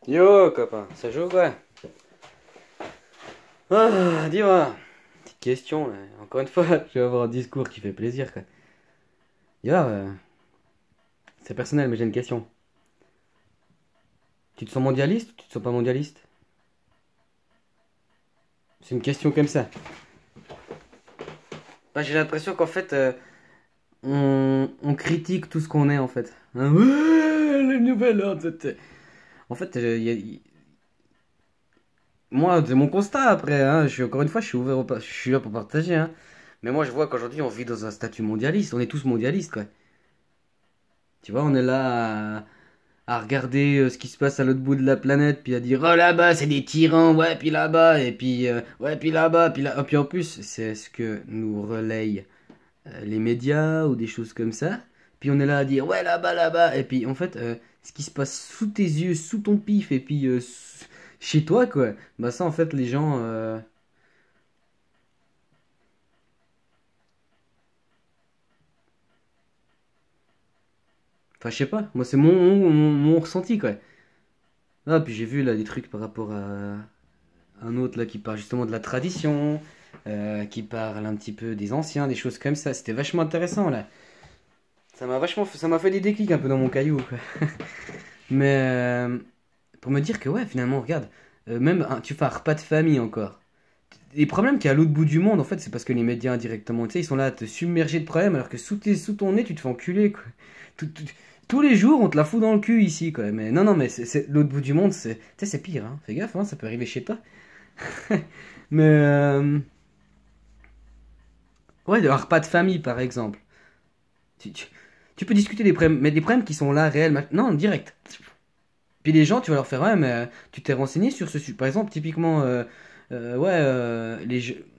Yo, copain, ça joue quoi? Dis-moi, petite question, là. Encore une fois, je vais avoir un discours qui fait plaisir, quoi. Yo, c'est personnel, mais j'ai une question. Tu te sens mondialiste ou tu te sens pas mondialiste? C'est une question comme ça. Bah, j'ai l'impression qu'en fait, on critique tout ce qu'on est, en fait. Hein, ouais, les nouvelles ordre, En fait, moi, c'est mon constat après, hein. Encore une fois, je suis ouvert je suis là pour partager, hein. Mais moi, je vois qu'aujourd'hui, on vit dans un statut mondialiste. On est tous mondialistes, quoi. Tu vois, on est là à regarder ce qui se passe à l'autre bout de la planète, puis à dire oh là-bas c'est des tyrans, ouais, puis là-bas, et puis ouais, puis là-bas, puis là. Oh, puis en plus, c'est ce que nous relayent les médias ou des choses comme ça. Puis on est là à dire ouais, là-bas, là-bas, et puis en fait, ce qui se passe sous tes yeux, sous ton pif, et puis chez toi, quoi, bah ça en fait, les gens. Enfin, je sais pas, moi c'est mon ressenti, quoi. Ah, puis j'ai vu là des trucs par rapport à un autre là qui parle justement de la tradition, qui parle un petit peu des anciens, des choses comme ça. C'était vachement intéressant là. Ça m'a fait des déclics un peu dans mon caillou, quoi. Mais pour me dire que ouais, finalement, regarde, même tu fais un repas de famille encore. Les problèmes qu'il y a à l'autre bout du monde, en fait, c'est parce que les médias indirectement, tu sais, ils sont là à te submerger de problèmes, alors que sous ton nez, tu te fais enculer, quoi. Tout- tout- tous les jours, on te la fout dans le cul ici, quoi. Mais non, non, mais l'autre bout du monde, tu sais, c'est pire, hein. Fais gaffe, hein, ça peut arriver chez toi. Mais ouais, de un repas de famille, par exemple. Tu, tu- tu peux discuter des problèmes, mais des problèmes qui sont là, réels, non, direct. Puis les gens, tu vas leur faire, ouais, mais tu t'es renseigné sur ce sujet. Par exemple, typiquement, ouais,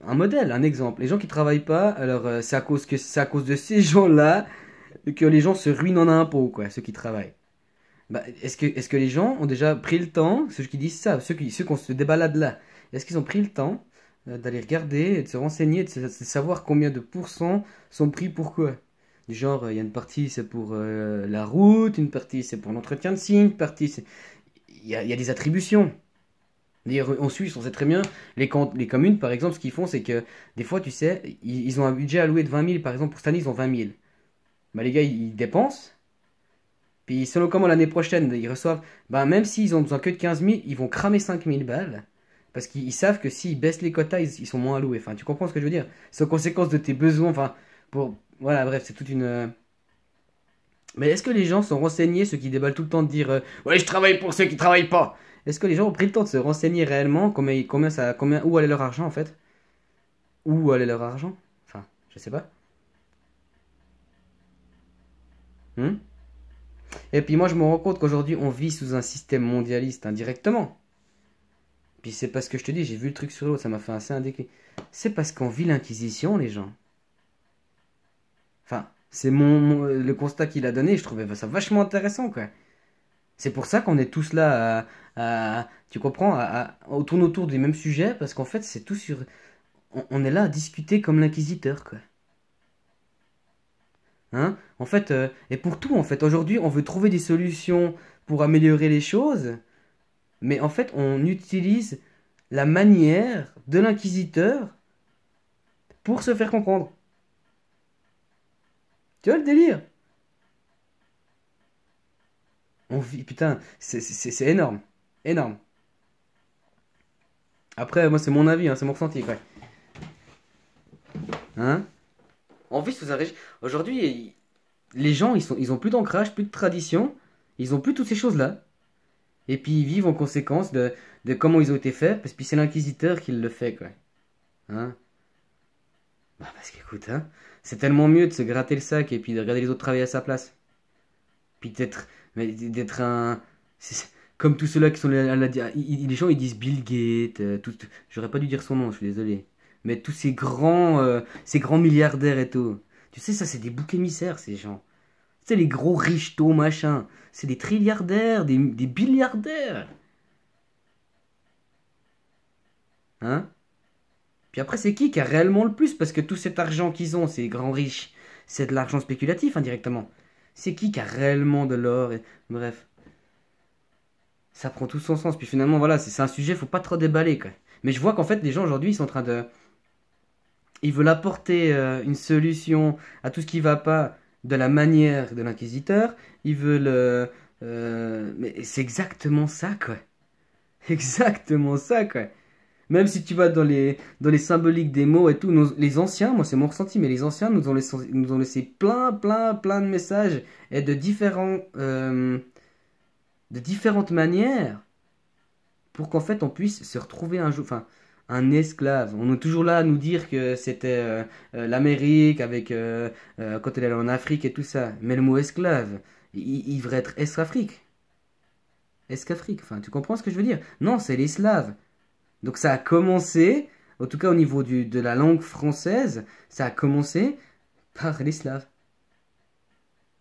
un modèle, un exemple. Les gens qui travaillent pas, alors c'est à cause de ces gens-là que les gens se ruinent en impôts, quoi, ceux qui travaillent. Bah, est-ce que les gens ont déjà pris le temps, ceux qui disent ça, ceux qui ont ce débalade là, est-ce qu'ils ont pris le temps d'aller regarder, de se renseigner, de savoir combien de pourcents sont pris pour quoi? Du genre, il y a une partie c'est pour la route, une partie c'est pour l'entretien de signes, une partie c'est... il y a des attributions. D'ailleurs, en Suisse, on sait très bien, les communes par exemple, ce qu'ils font c'est que des fois, tu sais, ils ont un budget alloué de 20 000, par exemple, pour cette année, ils ont 20 000. Bah, les gars, ils dépensent. Puis selon comment l'année prochaine ils reçoivent, ben, même s'ils ont besoin que de 15 000, ils vont cramer 5 000 balles. Parce qu'ils savent que s'ils baissent les quotas, ils sont moins alloués. Enfin, tu comprends ce que je veux dire? C'est aux conséquences de tes besoins. Enfin, pour. Voilà, bref, c'est toute une. Mais est-ce que les gens sont renseignés, ceux qui déballent tout le temps de dire ouais, je travaille pour ceux qui travaillent pas? Est-ce que les gens ont pris le temps de se renseigner réellement où allait leur argent en fait? Où allait leur argent? Enfin, je sais pas. Hmm. Et puis moi, je me rends compte qu'aujourd'hui, on vit sous un système mondialiste indirectement. Puis c'est parce que je te dis, j'ai vu le truc sur l'autre, ça m'a fait assez un déclic. C'est parce qu'on vit l'Inquisition, les gens. Enfin, c'est le constat qu'il a donné, je trouvais ça vachement intéressant, quoi. C'est pour ça qu'on est tous là tu comprends, on tourne autour des mêmes sujets, parce qu'en fait, c'est tout sur... On est là à discuter comme l'inquisiteur, quoi. Hein? En fait, et pour tout, en fait, aujourd'hui, on veut trouver des solutions pour améliorer les choses, mais en fait, on utilise la manière de l'inquisiteur pour se faire comprendre. Tu vois le délire? On vit, putain, c'est énorme. Énorme. Après, moi, c'est mon avis, hein, c'est mon ressenti, quoi. Hein? On vit sous un régime. Aujourd'hui, les gens, ils ont plus d'ancrage, plus de tradition. Ils ont plus toutes ces choses-là. Et puis, ils vivent en conséquence de comment ils ont été faits. Parce que c'est l'inquisiteur qui le fait, quoi. Hein? Bah, parce qu'écoute, hein, c'est tellement mieux de se gratter le sac et puis de regarder les autres travailler à sa place. Puis d'être un. Comme tous ceux-là qui sont les gens ils disent Bill Gates, j'aurais pas dû dire son nom, je suis désolé. Mais tous ces grands milliardaires et tout. Tu sais, ça c'est des boucs émissaires ces gens. Tu sais, les gros riches tôt machin. C'est des trilliardaires, des billiardaires. Hein? Puis après, c'est qui a réellement le plus? Parce que tout cet argent qu'ils ont, ces grands riches, c'est de l'argent spéculatif indirectement. C'est qui a réellement de l'or Bref. Ça prend tout son sens. Puis finalement, voilà, c'est un sujet, faut pas trop déballer, quoi. Mais je vois qu'en fait, les gens aujourd'hui, ils sont en train de. Ils veulent apporter une solution à tout ce qui va pas de la manière de l'inquisiteur. Ils veulent. Mais c'est exactement ça, quoi. Exactement ça, quoi. Même si tu vas dans les symboliques des mots et tout, les anciens, moi c'est mon ressenti, mais les anciens nous ont laissé plein de messages et de différentes manières pour qu'en fait on puisse se retrouver un jour, enfin un esclave. On est toujours là à nous dire que c'était l'Amérique avec quand elle est allée en Afrique et tout ça. Mais le mot esclave, il devrait être Est-Afrique. Est-Afrique, enfin tu comprends ce que je veux dire? Non, c'est les Slaves. Donc ça a commencé, en tout cas au niveau de la langue française, ça a commencé par les Slaves.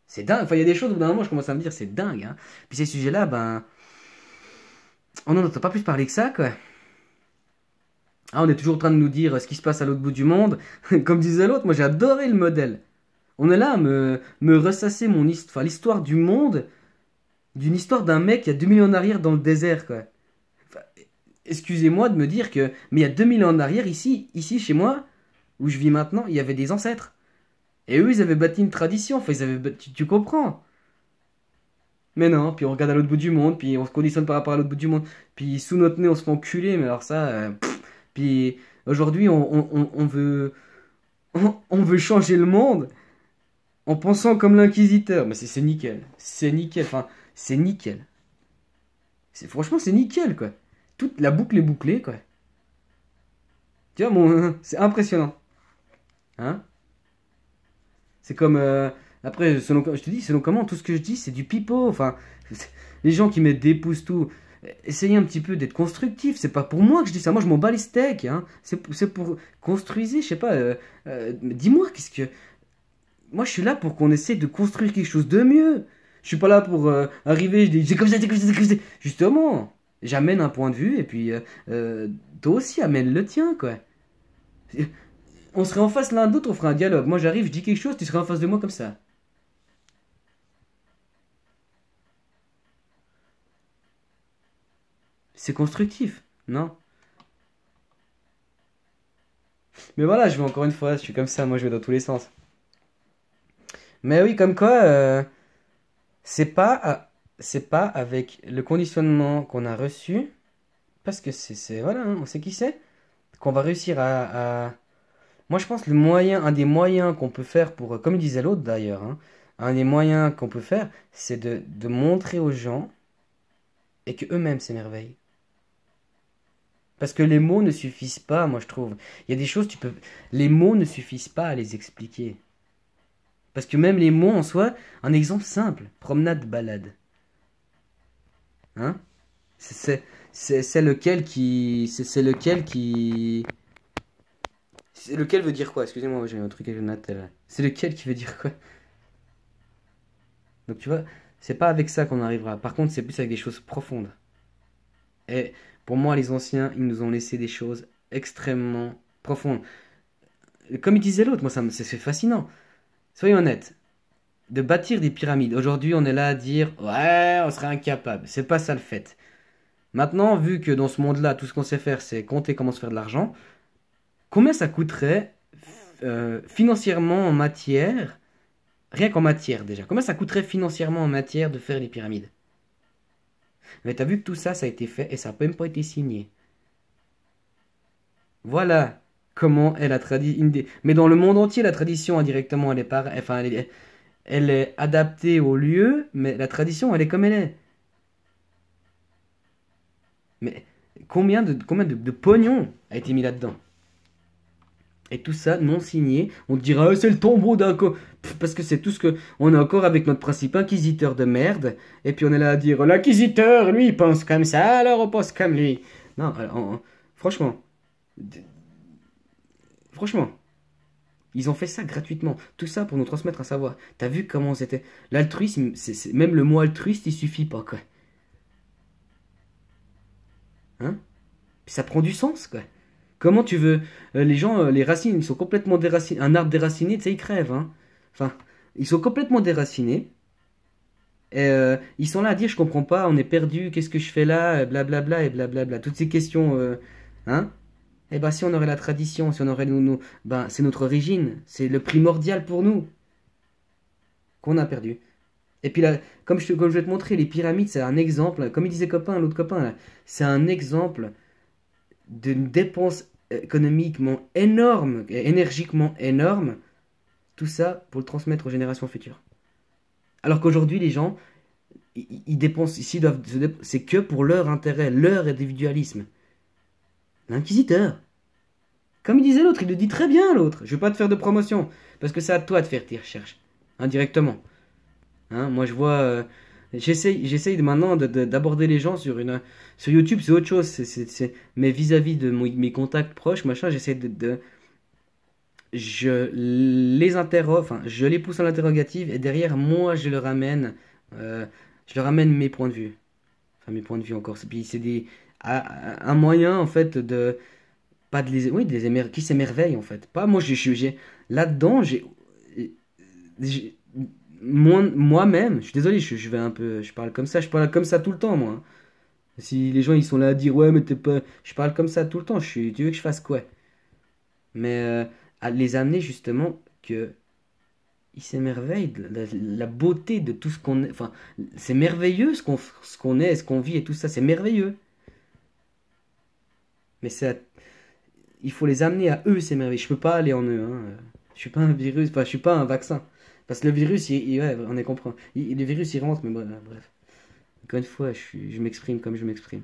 C'est dingue, enfin il y a des choses, au bout d'un moment je commence à me dire c'est dingue, hein. Puis ces sujets-là, ben, on n'en entend pas plus parler que ça, quoi. Ah, on est toujours en train de nous dire ce qui se passe à l'autre bout du monde. Comme disait l'autre, moi j'ai adoré le modèle. On est là à me ressasser mon histoire, enfin, l'histoire du monde, d'une histoire d'un mec il y a 2000 ans en arrière dans le désert, quoi. Enfin, excusez-moi de me dire que, mais il y a 2000 ans en arrière, ici chez moi, où je vis maintenant, il y avait des ancêtres. Et eux, ils avaient bâti une tradition, enfin, tu comprends. Mais non, puis on regarde à l'autre bout du monde, puis on se conditionne par rapport à l'autre bout du monde, puis sous notre nez, on se fait enculer, mais alors ça, puis aujourd'hui, on veut, on veut changer le monde en pensant comme l'inquisiteur. Mais c'est nickel, enfin, c'est nickel. Franchement, c'est nickel, quoi. Toute la boucle est bouclée, quoi. Tu vois, c'est impressionnant. Hein? C'est comme. Après, je te dis, selon comment, tout ce que je dis, c'est du pipeau. Enfin, les gens qui mettent des pouces, tout. Essayez un petit peu d'être constructif. C'est pas pour moi que je dis ça. Moi, je m'en bats les steaks. Hein. C'est pour. Construisez, je sais pas. Dis-moi, qu'est-ce que. Moi, je suis là pour qu'on essaie de construire quelque chose de mieux. Je suis pas là pour arriver, je dis, c'est comme ça, c'est comme ça, c'est comme ça. Justement, j'amène un point de vue et puis toi aussi amène le tien, quoi. On serait en face l'un d'autre, on ferait un dialogue. Moi j'arrive, je dis quelque chose, tu serais en face de moi comme ça. C'est constructif, non? Mais voilà, je vais encore une fois, je suis comme ça, moi je vais dans tous les sens. Mais oui, comme quoi, c'est pas, c'est pas avec le conditionnement qu'on a reçu, parce que voilà, hein, on sait qui c'est, qu'on va réussir Moi je pense un des moyens qu'on peut faire pour, comme disait l'autre d'ailleurs, hein, un des moyens qu'on peut faire, c'est de montrer aux gens et que eux-mêmes s'émerveillent. Parce que les mots ne suffisent pas, moi je trouve. Il y a des choses, les mots ne suffisent pas à les expliquer. Parce que même les mots en soi, un exemple simple, promenade, balade. Hein? C'est lequel qui. C'est lequel qui. C'est lequel veut dire quoi? Excusez-moi, j'ai un truc avec le là. C'est lequel qui veut dire quoi? Donc tu vois, c'est pas avec ça qu'on arrivera. Par contre, c'est plus avec des choses profondes. Et pour moi, les anciens, ils nous ont laissé des choses extrêmement profondes. Comme il disait l'autre, moi, c'est fascinant. Soyons honnêtes. De bâtir des pyramides. Aujourd'hui, on est là à dire, ouais, on serait incapable. C'est pas ça le fait. Maintenant, vu que dans ce monde-là, tout ce qu'on sait faire, c'est compter comment se faire de l'argent, combien ça coûterait financièrement en matière, rien qu'en matière déjà, combien ça coûterait financièrement en matière de faire les pyramides? Mais t'as vu que tout ça, ça a été fait et ça n'a même pas été signé. Voilà comment est la tradition. Mais dans le monde entier, la tradition indirectement, elle est enfin, elle est adaptée au lieu, mais la tradition, elle est comme elle est. Mais combien de pognon a été mis là-dedans? Et tout ça non signé. On te dira, ah, c'est le tombeau d'un parce que c'est tout ce que. On est encore avec notre principe inquisiteur de merde. Et puis on est là à dire, l'inquisiteur, lui, il pense comme ça, alors on pense comme lui. Non, franchement. Franchement. Ils ont fait ça gratuitement. Tout ça pour nous transmettre un savoir. T'as vu comment c'était. L'altruisme, même le mot altruiste, il suffit pas, quoi. Hein? Puis ça prend du sens, quoi. Comment tu veux. Les gens, les racines, ils sont complètement déracinés. Un arbre déraciné, tu sais, il crève, hein. Enfin, ils sont complètement déracinés. Et ils sont là à dire, je comprends pas, on est perdu, qu'est-ce que je fais là, blablabla et blablabla. Toutes ces questions, hein? Eh ben, si on aurait la tradition, si on aurait ben, c'est notre origine, c'est le primordial pour nous qu'on a perdu. Et puis là, comme je vais te montrer, les pyramides, c'est un exemple, comme il disait copain, l'autre copain, là, c'est un exemple d'une dépense économiquement énorme, et énergiquement énorme, tout ça pour le transmettre aux générations futures. Alors qu'aujourd'hui, les gens, ils dépensent, ici, c'est que pour leur intérêt, leur individualisme. L'inquisiteur. Comme il disait l'autre, il le dit très bien l'autre. Je ne vais pas te faire de promotion, parce que c'est à toi de faire tes recherches, indirectement. Hein, moi je vois, j'essaye maintenant d'aborder les gens sur YouTube, c'est autre chose, mais vis-à-vis de mes contacts proches, machin, j'essaie je les interroge, enfin, je les pousse en l'interrogative, et derrière, moi, je leur amène mes points de vue. Enfin, mes points de vue encore. Puis c'est un moyen, en fait, pas de les, oui, qui s'émerveillent, en fait. Pas, moi, là-dedans, j'ai- moi-même, je suis désolé, je vais un peu, je parle comme ça tout le temps, moi. Hein. Si les gens, ils sont là à dire, ouais, mais t'es pas, je parle comme ça tout le temps, tu veux que je fasse quoi? Mais à les amener justement que ils s'émerveillent de la beauté de tout ce qu'on est. Enfin, c'est merveilleux ce qu'on est, ce qu'on vit et tout ça, c'est merveilleux. Mais il faut les amener à eux s'émerveiller. Je peux pas aller en eux. Hein. Je suis pas un virus, enfin, je suis pas un vaccin. Parce que le virus, ouais, on est comprend. Le virus, il rentre, mais bref. Encore une fois, je m'exprime comme je m'exprime.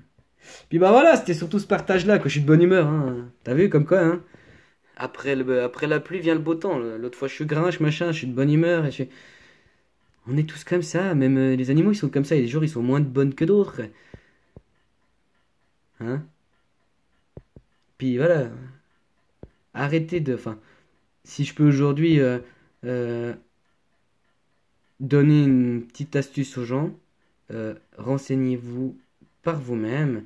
Puis bah voilà, c'était surtout ce partage-là que je suis de bonne humeur. Hein. T'as vu comme quoi, hein? Après la pluie vient le beau temps. L'autre fois, je suis grinche, machin, je suis de bonne humeur. On est tous comme ça. Même les animaux, ils sont comme ça. Il y a des jours, ils sont moins de bonnes que d'autres. Hein? Puis voilà. Arrêtez de. Enfin, si je peux aujourd'hui euh, donner une petite astuce aux gens, renseignez-vous par vous-même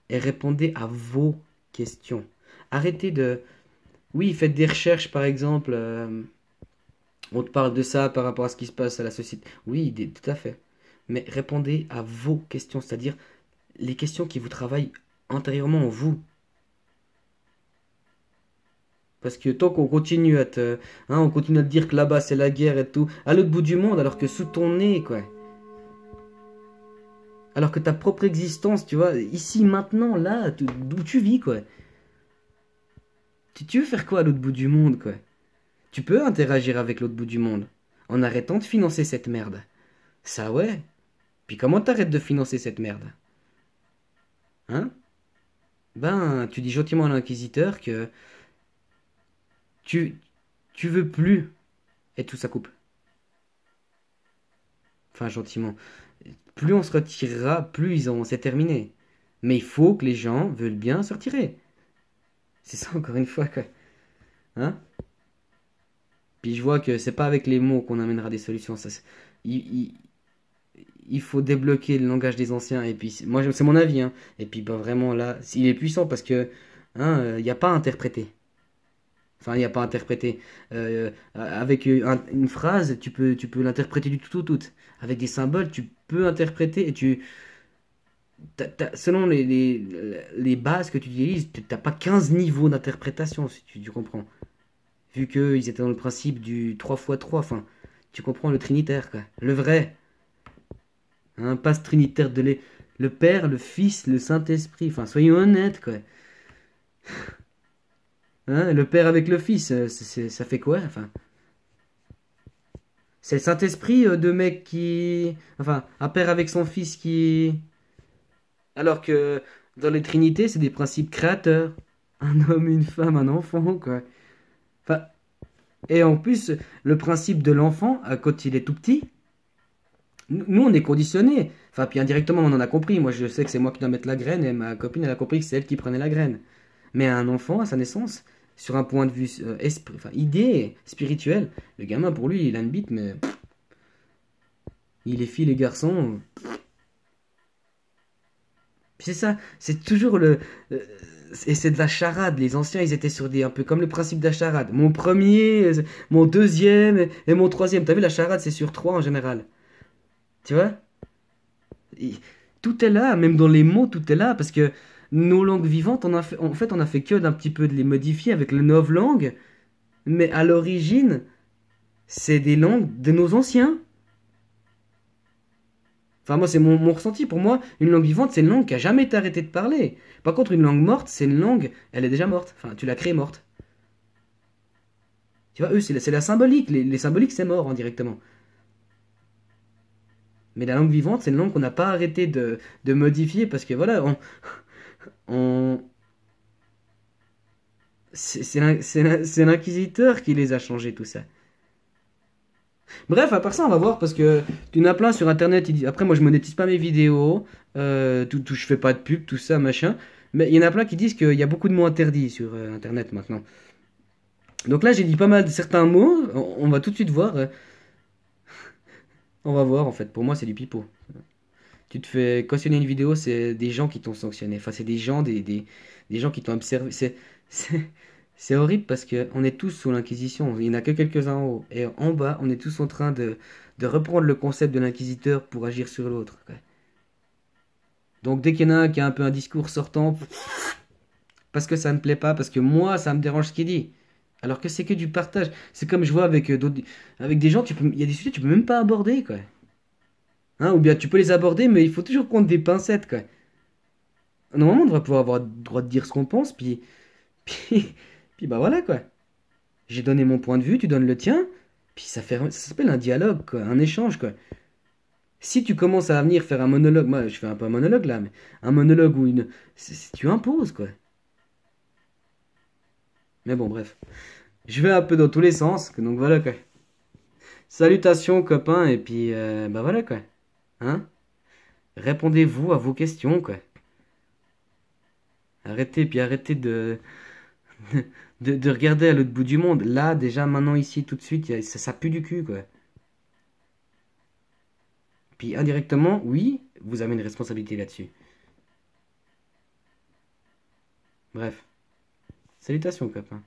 et répondez à vos questions. Arrêtez de. Oui, faites des recherches, par exemple. On te parle de ça par rapport à ce qui se passe à la société. Oui, tout à fait. Mais répondez à vos questions, c'est-à-dire les questions qui vous travaillent intérieurement en vous. Parce que tant qu'on continue on continue à te dire que là-bas c'est la guerre et tout, à l'autre bout du monde, alors que sous ton nez, quoi. Alors que ta propre existence, tu vois, ici, maintenant, là, d'où tu vis, quoi. Tu veux faire quoi à l'autre bout du monde, quoi? Tu peux interagir avec l'autre bout du monde en arrêtant de financer cette merde. Ça ouais. Puis comment t'arrêtes de financer cette merde? Hein? Ben, tu dis gentiment à l'inquisiteur que tu, tu veux plus et tout ça coupe. Enfin, gentiment. Plus on se retirera, plus c'est terminé. Mais il faut que les gens veulent bien se retirer. C'est ça encore une fois, quoi. Hein? Puis je vois que c'est pas avec les mots qu'on amènera des solutions. Il, il- il faut débloquer le langage des anciens. Et puis, moi, c'est mon avis. Hein. Et puis, bah, vraiment, là, il est puissant parce que il n'y a pas à interpréter. Enfin, il n'y a pas à interpréter. Avec une phrase, tu peux l'interpréter du tout au tout. Avec des symboles, tu peux interpréter et selon les bases que tu utilises, tu n'as pas 15 niveaux d'interprétation, si tu comprends. Vu qu'ils étaient dans le principe du 3 fois 3 enfin, tu comprends le trinitaire, quoi. Le vrai. Un passe trinitaire le Père, le Fils, le Saint-Esprit. Enfin, soyons honnêtes, quoi. Hein, le Père avec le Fils, ça fait quoi? Enfin, c'est le Saint-Esprit de mec qui. Enfin, un père avec son fils qui. Alors que dans les Trinités, c'est des principes créateurs. Un homme, une femme, un enfant, quoi. Enfin, et en plus, le principe de l'enfant, quand il est tout petit, nous, on est conditionnés. Enfin, puis indirectement, on en a compris. Moi, je sais que c'est moi qui dois mettre la graine et ma copine, elle a compris que c'est elle qui prenait la graine. Mais un enfant, à sa naissance, sur un point de vue enfin, idée spirituelle, le gamin, pour lui, il a une bite, mais il est fille et garçon. Puis c'est ça, c'est toujours euh, et c'est de la charade. Les anciens, ils étaient sur un peu comme le principe de la charade. Mon premier, mon deuxième et mon troisième. T'as vu, la charade, c'est sur trois en général. Tu vois? Et tout est là, même dans les mots, tout est là, parce que nos langues vivantes, en fait, on a fait que d'un petit peu de les modifier avec le novlangue, mais à l'origine, c'est des langues de nos anciens. Enfin, moi, c'est mon ressenti. Pour moi, une langue vivante, c'est une langue qui a jamais été arrêtée de parler. Par contre, une langue morte, c'est une langue, elle est déjà morte. Enfin, tu l'as créée morte. Tu vois, eux, c'est la symbolique. Les symboliques, c'est mort, indirectement. Mais la langue vivante, c'est une langue qu'on n'a pas arrêté de modifier parce que voilà, on- c'est l'inquisiteur qui les a changés, tout ça. Bref, à part ça, on va voir parce que tu en as plein sur internet. Après, moi, je monétise pas mes vidéos, je fais pas de pub, tout ça, machin. Mais il y en a plein qui disent qu'il y a beaucoup de mots interdits sur internet maintenant. Donc là, j'ai dit pas mal de certains mots. On va tout de suite voir. On va voir, en fait. Pour moi, c'est du pipeau. Tu te fais cautionner une vidéo, c'est des gens qui t'ont sanctionné. Enfin, c'est des gens, des gens qui t'ont observé. C'est, c'est horrible parce que on est tous sous l'Inquisition. Il n'y en a que quelques-uns en haut. Et en bas, on est tous en train de reprendre le concept de l'inquisiteur pour agir sur l'autre, quoi. Donc dès qu'il y en a un qui a un peu un discours sortant, parce que ça ne plaît pas, parce que moi, ça me dérange ce qu'il dit. Alors que c'est que du partage. C'est comme je vois avec avec des gens, il y a des sujets que tu peux même pas aborder, quoi. Hein, ou bien tu peux les aborder, mais il faut toujours prendre des pincettes, quoi. Normalement, on devrait pouvoir avoir le droit de dire ce qu'on pense, puis, puis bah voilà, quoi. J'ai donné mon point de vue, tu donnes le tien, puis ça s'appelle un dialogue, quoi, un échange, quoi. Si tu commences à venir faire un monologue, moi je fais un peu un monologue là, mais un monologue ou une. Tu imposes, quoi. Mais bon, bref. Je vais un peu dans tous les sens, donc voilà, quoi. Salutations, copains, et puis bah voilà, quoi. Hein? Répondez-vous à vos questions, quoi. Arrêtez de regarder à l'autre bout du monde. Là, déjà, maintenant, ici, tout de suite, ça pue du cul, quoi. Puis indirectement, oui, vous avez une responsabilité là-dessus. Bref. Salutations, copains.